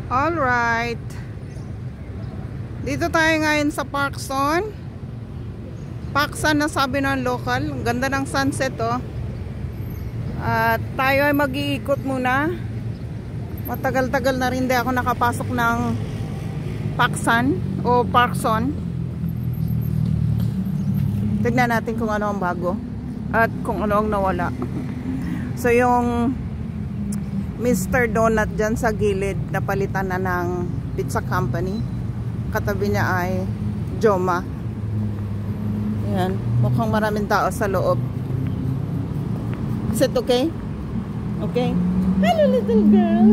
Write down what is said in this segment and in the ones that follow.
Alright. Dito tayo ngayon sa Parkson. Paksan na sabi ng local. Ang ganda ng sunset, oh. At tayo ay mag-iikot muna. Matagal-tagal na rin di ako nakapasok ng Paksan o Parkson. Tignan natin kung ano ang bago at kung ano ang nawala. So yung Mr. Donut dyan sa gilid, napalitan na ng pizza company. Katabi niya ay Joma. Ayan, mukhang maraming tao sa loob. Is it okay? Okay? Hello, little girl!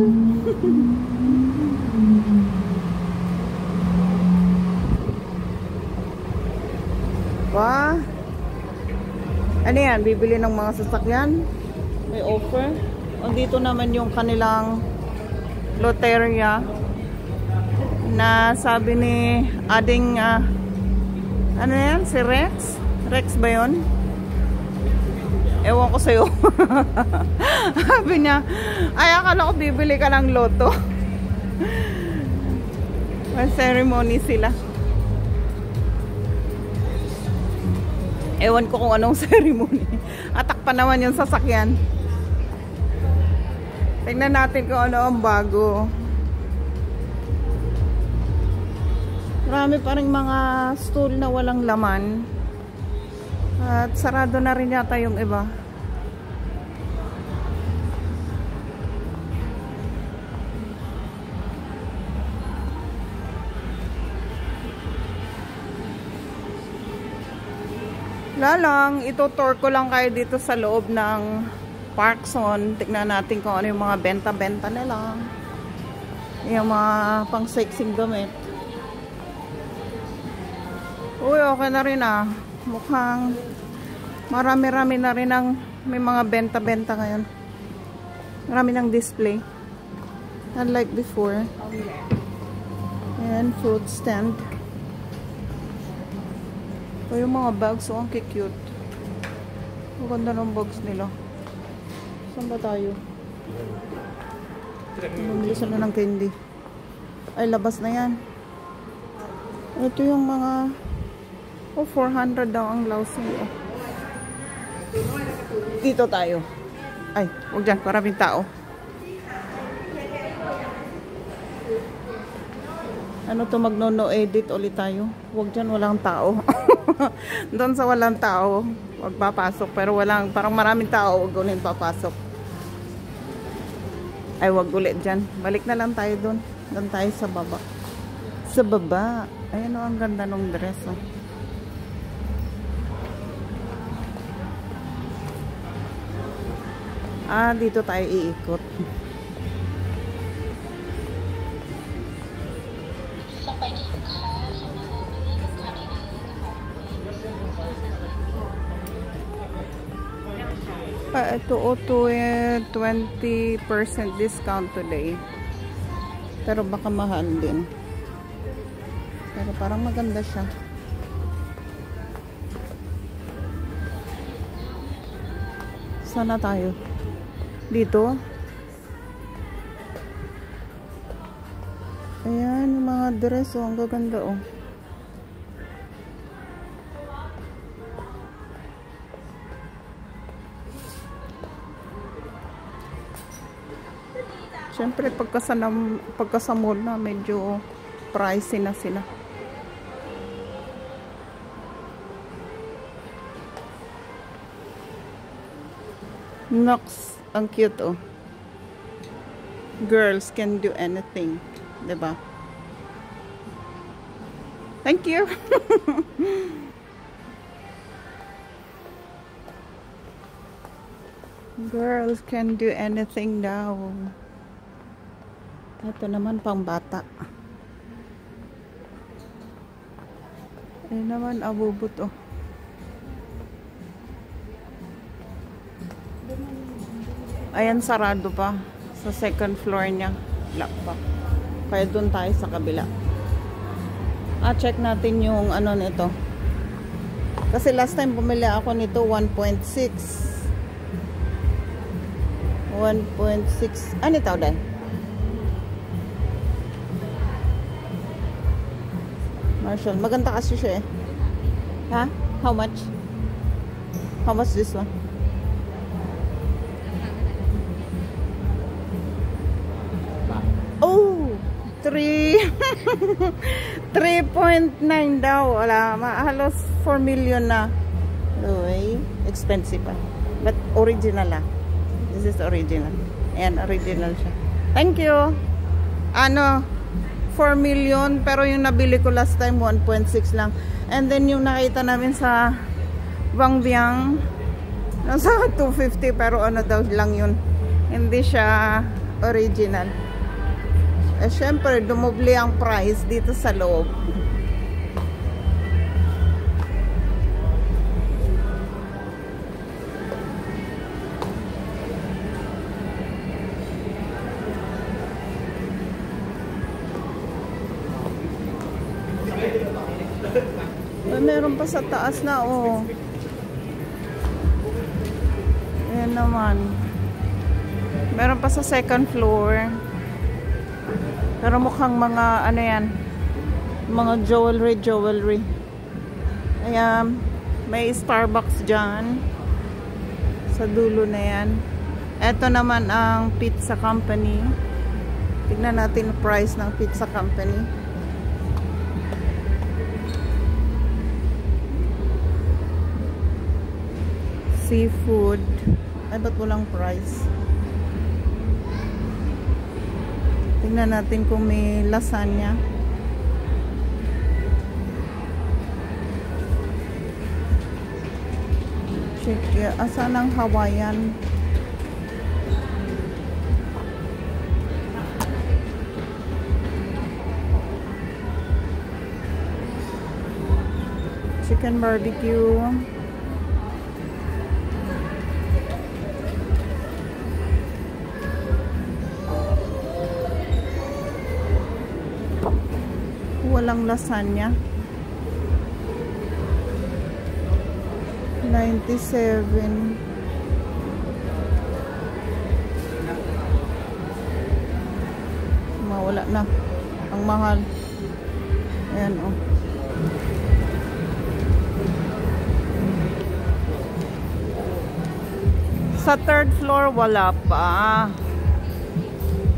Wow! Ano yan? Bibili ng mga sasakyan? May offer? Dito naman yung kanilang loteria na sabi ni ading ano yan? Si Rex? Rex ba yun? Ewan ko sa'yo. Sabi niya, ay akala ko bibili ka ng loto. May ceremony sila. Ewan ko kung anong ceremony. Atak pa naman yung sasakyan. Tignan natin kung ano ang bago. Marami pa rin mga stool na walang laman. At sarado na rin yata yung iba. Lalang, itutour ko lang kayo dito sa loob ng Parkson. Tignan natin kung ano yung mga benta-benta nila. Yung mga pang-sexing gamit. Uy, okay na rin ah. Mukhang marami-rami na rin ang may mga benta-benta ngayon. Marami ng display. Unlike before. And fruit stand. O yung mga bags, so ang cute. Ang ganda ng bags nila. Saan ba tayo? Bumili sila ng candy. Ay, labas na yan. Ito yung mga 400 daw ang lousing. Dito tayo. Ay, huwag dyan, maraming tao. Ano to, magno-no edit ulit tayo. Huwag dyan, walang tao. Doon sa walang tao, huwag papasok. Pero walang, parang maraming tao, huwag ulit papasok. Ay, huwag ulit dyan. Balik na lang tayo doon. Doon tayo sa baba. Sa baba. Ayan o, ang ganda ng dress. Oh. Dito tayo iikot. Ito auto 20% discount today. Pero baka mahal din. Pero parang maganda siya. Sana tayo. Dito. Ayan, yung mga dress, oh, ang gaganda, oh. Siyempre, pagka sa mall na, medyo pricey na sila. Nox, ang cute, oh. Girls can do anything, diba? Thank you. Girls can do anything daw. Ito naman pang bata. Ayun naman, abubot, oh. Ayan, sarado pa. Sa second floor niya. Lock pa. Kaya doon tayo sa kabila. Check natin yung ano nito. Kasi last time bumili ako nito 1.6. 1.6. Ano ito dahil? Marshall. Maganda kasi siya eh. Ha? How much? How much this one? Oh! 3.9 daw. Wala. Halos 4 million na. Uy, expensive pa. But original lah. This is original. Ayan, original siya. Thank you. Ano, 4 million. Pero yung nabili ko last time, 1.6 lang. And then yung nakita namin sa Wangbiang, nasa 250. Pero ano daw lang yun. Hindi siya original. Eh, syempre, dumubli ang price dito sa loob. Meron pa sa taas na, oh. Ayan naman. Meron pa sa second floor. Pero mukhang mga, ano yan, mga jewelry. Ayan, may Starbucks dyan. Sa dulo na yan. Ito naman ang pizza company. Tignan natin ang price ng pizza company. Seafood. Ay, ba't walang price? Tingnan natin kung may lasagna. Check. Asan ang Hawaiian? Chicken barbecue. Walang lasagna. 97. Mawala na. Ang mahal. Ayan, oh. Sa third floor, wala pa.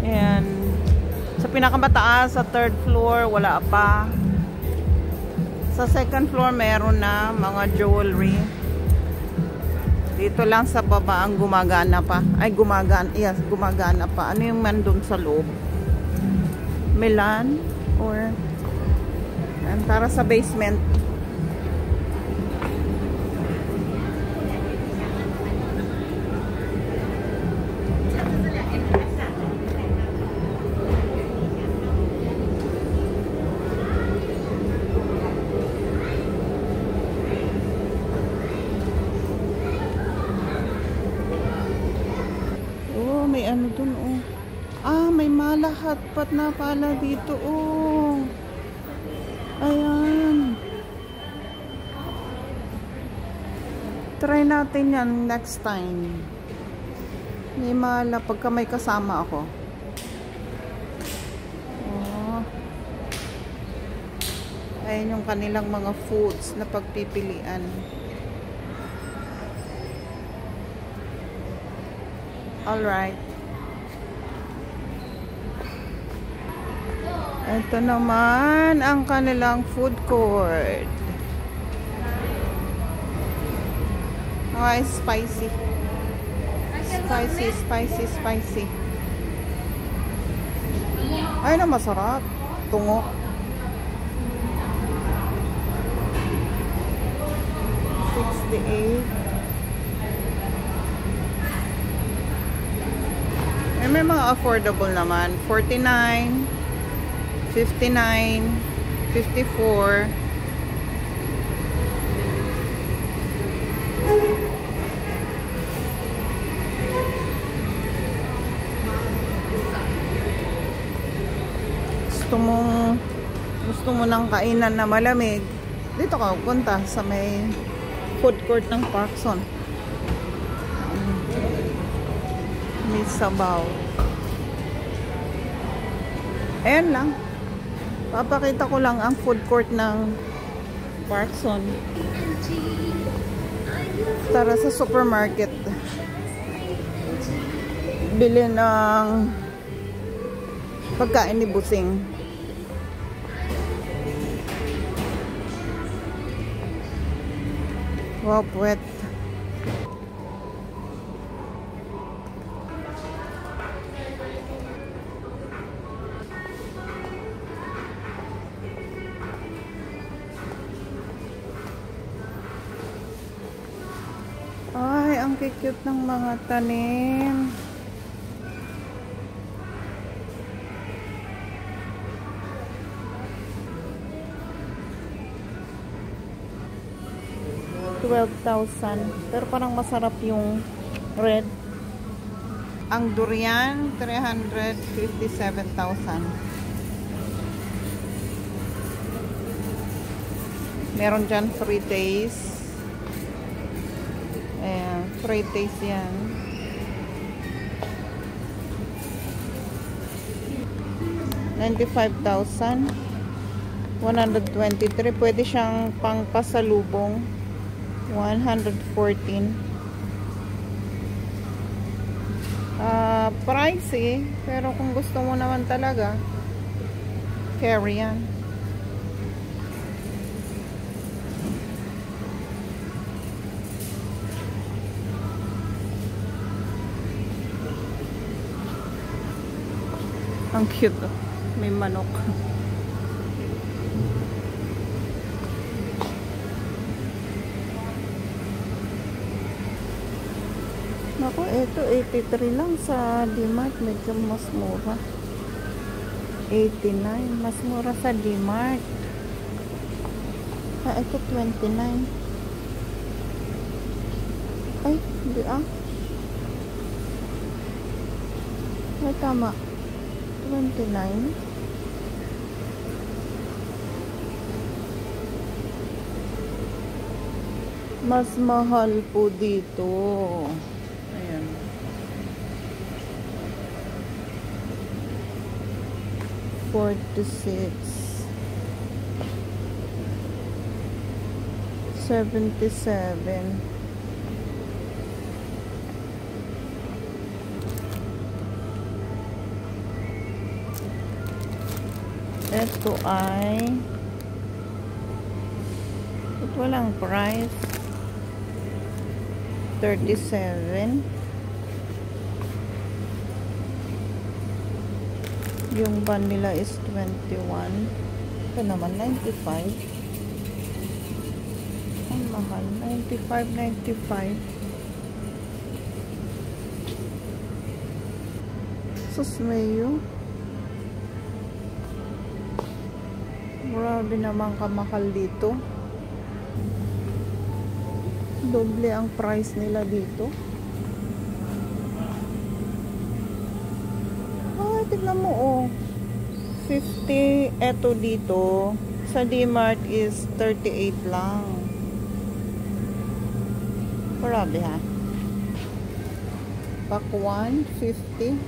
Ayan. Sa pinakamataas, sa third floor, wala pa. Sa second floor, meron na mga jewelry. Dito lang sa baba ang gumagana pa. Ay, yes, gumagana pa. Ano yung man doon sa loob? Milan? Or para sa basement. May ano dun, oh. Ah, may malahatpat na pala dito, oh. Ayan. Try natin yan next time. May mala pagka may kasama ako. Oh. Ayan yung kanilang mga foods na pagpipilian. Alright. Ito naman ang kanilang food court. Ay, spicy. Spicy. Ay, na masarap. Tungo. 68. May mga affordable naman. 49, 59, 54. Gusto mo ng kainan na malamig, dito ka punta sa may food court ng Parkson. May sabaw. Ayan lang. Papakita ko lang ang food court ng Parkson. Tara sa supermarket. Bili ng pagkain ni Busing. Wow, puwet. Ay, ang cute ng mga tanim. $12,000. Pero parang masarap yung red. Ang durian, 357,000. Meron dyan free taste. Ayan, free taste yan. $95,000. 123. Pwede siyang pang pasalubong. 114. Pricey, pero kung gusto mo naman talaga, carry yan. Ang cute, oh. May manok. Ako, ito 83 lang sa D-Mart. Medyo mas mura. 89. Mas mura sa D-Mart. Ito 29. Ay, hindi Ay, tama. 29. Mas mahal po dito. Ayan. 46. 77. Ito ay walang price. 37. Yung ban nila is 21. Ito naman 95. Ang mahal. 95. Susmayo. Grabe naman kamahal dito. Doble ang price nila dito. Tignan mo, oh. 50. Eto dito. Sa D-Mart is 38 lang. Grabe, ha? Pakwan, 50.